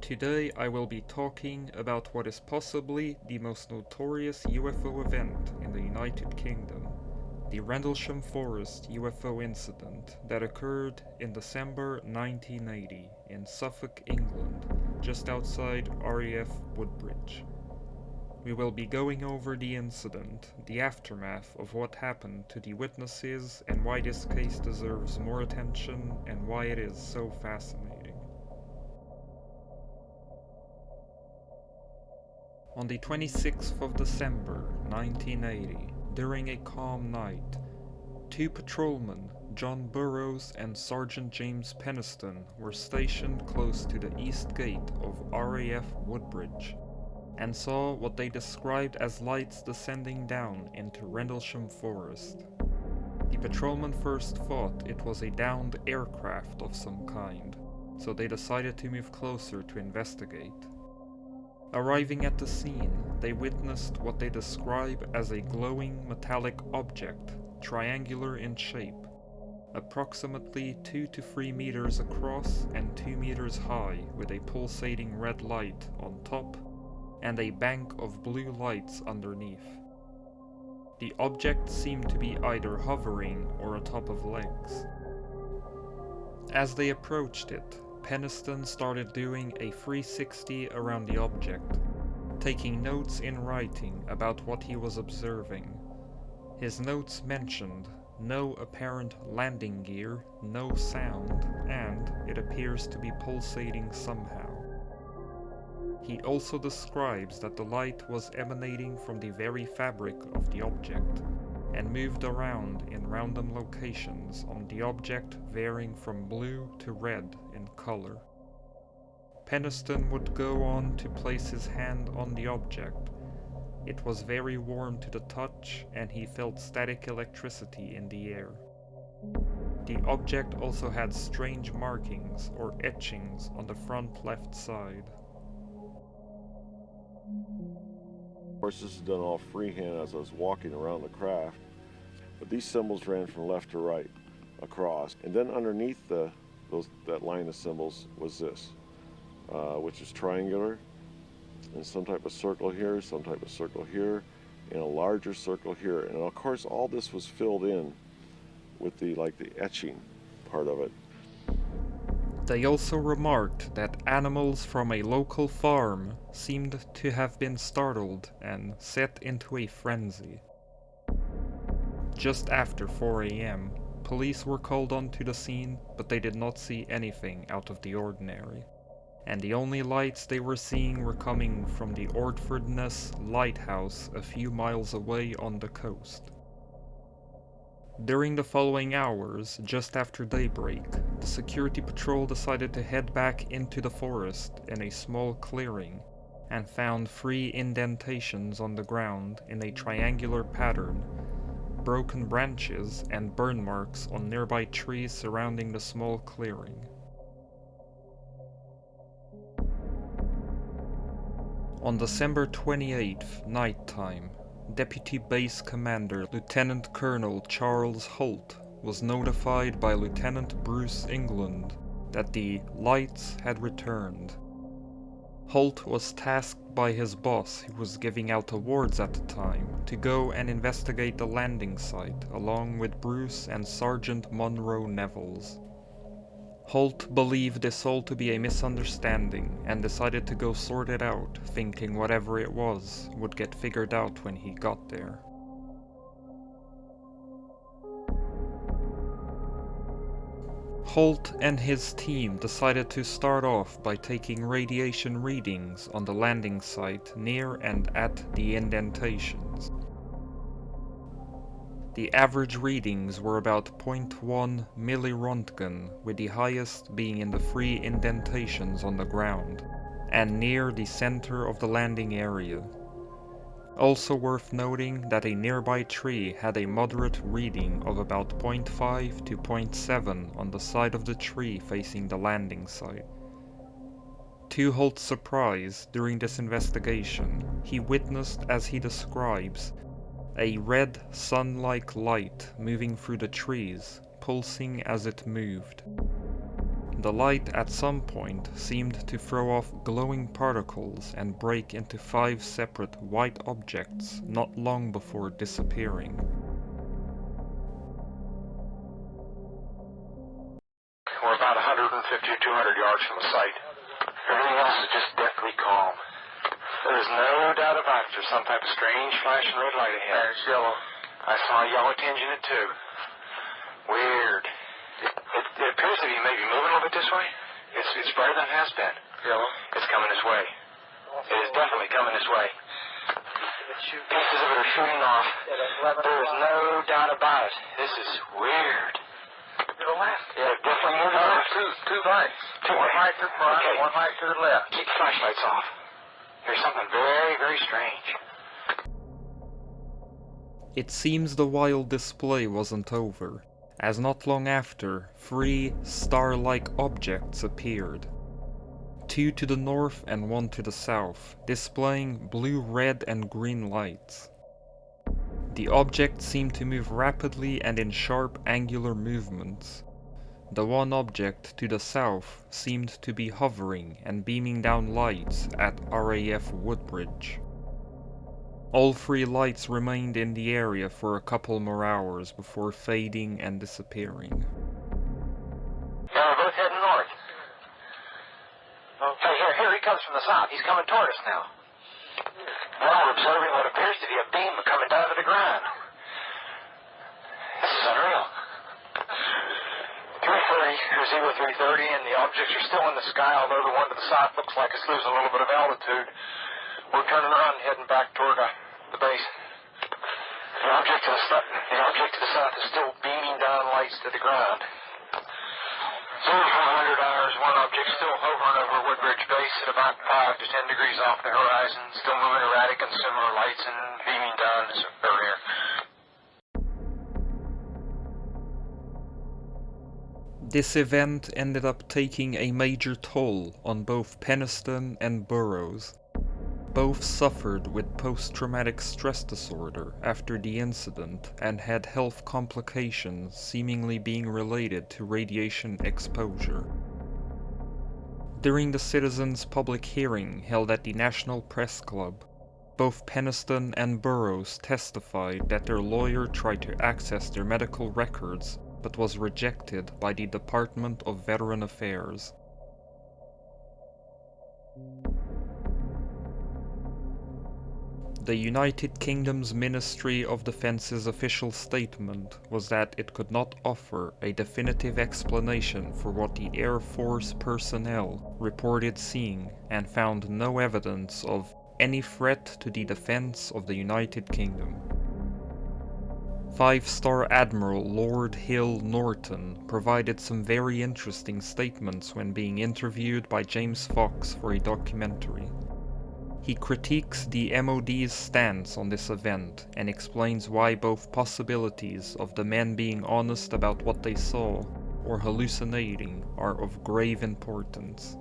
Today I will be talking about what is possibly the most notorious UFO event in the United Kingdom, the Rendlesham Forest UFO Incident that occurred in December 1980 in Suffolk, England, just outside RAF Woodbridge. We will be going over the incident, the aftermath of what happened to the witnesses, and why this case deserves more attention and why it is so fascinating. On the 26th of December 1980, during a calm night, two patrolmen, John Burroughs and Sergeant James Penniston, were stationed close to the east gate of RAF Woodbridge and saw what they described as lights descending down into Rendlesham Forest. The patrolmen first thought it was a downed aircraft of some kind, so they decided to move closer to investigate. Arriving at the scene, they witnessed what they describe as a glowing metallic object, triangular in shape, approximately 2 to 3 meters across and 2 meters high, with a pulsating red light on top and a bank of blue lights underneath. The object seemed to be either hovering or atop of legs. As they approached it, Penniston started doing a 360 around the object, taking notes in writing about what he was observing. His notes mentioned no apparent landing gear, no sound, and it appears to be pulsating somehow. He also describes that the light was emanating from the very fabric of the object, and moved around in random locations on the object, varying from blue to red in color. Penniston would go on to place his hand on the object. It was very warm to the touch, and he felt static electricity in the air. The object also had strange markings or etchings on the front left side. Of course, this is done all freehand as I was walking around the craft, but these symbols ran from left to right across, and then underneath that line of symbols was this, which is triangular, and some type of circle here, some type of circle here, and a larger circle here. And of course, all this was filled in with the etching part of it. They also remarked that animals from a local farm seemed to have been startled and set into a frenzy. Just after 4 a.m., police were called onto the scene, but they did not see anything out of the ordinary, and the only lights they were seeing were coming from the Ordfordness lighthouse a few miles away on the coast. During the following hours, just after daybreak, the security patrol decided to head back into the forest in a small clearing, and found 3 indentations on the ground in a triangular pattern, broken branches and burn marks on nearby trees surrounding the small clearing. On December 28th, nighttime, Deputy Base Commander Lieutenant Colonel Charles Holt was notified by Lieutenant Bruce England that the lights had returned. Holt was tasked by his boss, who was giving out awards at the time, to go and investigate the landing site along with Bruce and Sergeant Monroe Nevels. Holt believed this all to be a misunderstanding and decided to go sort it out, thinking whatever it was would get figured out when he got there. Holt and his team decided to start off by taking radiation readings on the landing site near and at the indentations. The average readings were about 0.1 millirontgen, with the highest being in the 3 indentations on the ground, and near the center of the landing area. Also worth noting that a nearby tree had a moderate reading of about 0.5 to 0.7 on the side of the tree facing the landing site. To Holt's surprise, during this investigation, he witnessed, as he describes, a red sun-like light moving through the trees, pulsing as it moved. The light at some point seemed to throw off glowing particles and break into 5 separate white objects not long before disappearing. We're about 150 or 200 yards from the site. Everything else is just deathly calm. There is no doubt about it. There's some type of strange flashing red light ahead. And it's yellow. I saw a yellow tinge in it too. Weird. It appears to be maybe moving a little bit this way. It's brighter than it has been. Yellow. It's coming this way. It is definitely coming this way. Pieces of it are shooting off. There is no doubt about it. This is weird. To the left. Yeah, definitely moving left. Two lights. One light to the front, okay. One light to the left. Keep the flashlights off. There's something very, very strange. It seems the wild display wasn't over, as not long after, 3 star-like objects appeared. 2 to the north and 1 to the south, displaying blue, red and green lights. The objects seemed to move rapidly and in sharp angular movements. The one object to the south seemed to be hovering and beaming down lights at RAF Woodbridge. All 3 lights remained in the area for a couple more hours before fading and disappearing. Now we're both heading north. Okay, here he comes from the south. He's coming toward us now. Now we're observing what appears to be a beam coming down to the ground. This is unreal. 330, there's Eagle 330, and the objects are still in the sky, although the one to the south looks like it's losing a little bit of altitude. We're turning around and heading back toward the base. The object to the south is still beaming down lights to the ground. 0400 hours, one object still hovering over Woodbridge Base at about 5 to 10 degrees off the horizon, still moving erratic and similar lights and beaming down this area. This event ended up taking a major toll on both Penniston and Burroughs. Both suffered with post-traumatic stress disorder after the incident and had health complications seemingly being related to radiation exposure. During the citizens' public hearing held at the National Press Club, both Penniston and Burroughs testified that their lawyer tried to access their medical records but was rejected by the Department of Veteran Affairs. The United Kingdom's Ministry of Defence's official statement was that it could not offer a definitive explanation for what the Air Force personnel reported seeing and found no evidence of any threat to the defense of the United Kingdom. 5-star Admiral Lord Hill Norton provided some very interesting statements when being interviewed by James Fox for a documentary. He critiques the MOD's stance on this event and explains why both possibilities of the men being honest about what they saw or hallucinating are of grave importance.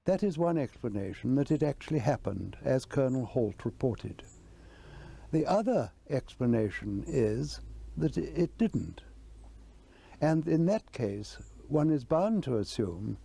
That is one explanation, that it actually happened, as Colonel Holt reported. The other explanation is that it didn't. And in that case, one is bound to assume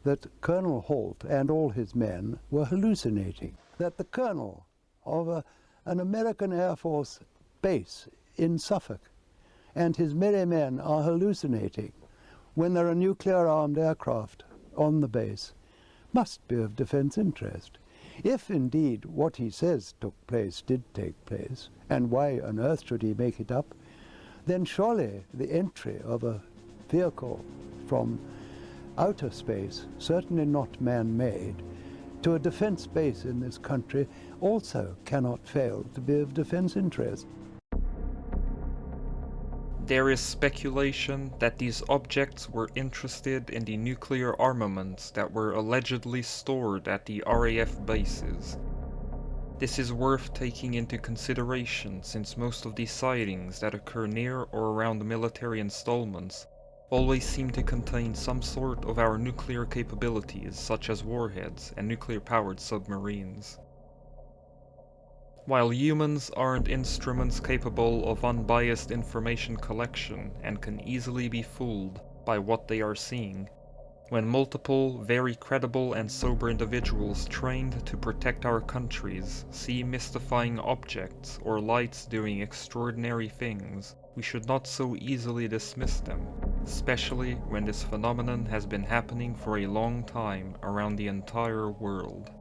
that Colonel Holt and all his men were hallucinating, that the colonel of an American Air Force base in Suffolk and his merry men are hallucinating when there are nuclear-armed aircraft on the base must be of defense interest. If indeed what he says took place did take place, and why on earth should he make it up, then surely the entry of a vehicle from outer space, certainly not man-made, to a defense base in this country also cannot fail to be of defense interest. There is speculation that these objects were interested in the nuclear armaments that were allegedly stored at the RAF bases. This is worth taking into consideration since most of these sightings that occur near or around military installments always seem to contain some sort of our nuclear capabilities such as warheads and nuclear-powered submarines. While humans aren't instruments capable of unbiased information collection and can easily be fooled by what they are seeing, when multiple, very credible and sober individuals trained to protect our countries see mystifying objects or lights doing extraordinary things, we should not so easily dismiss them, especially when this phenomenon has been happening for a long time around the entire world.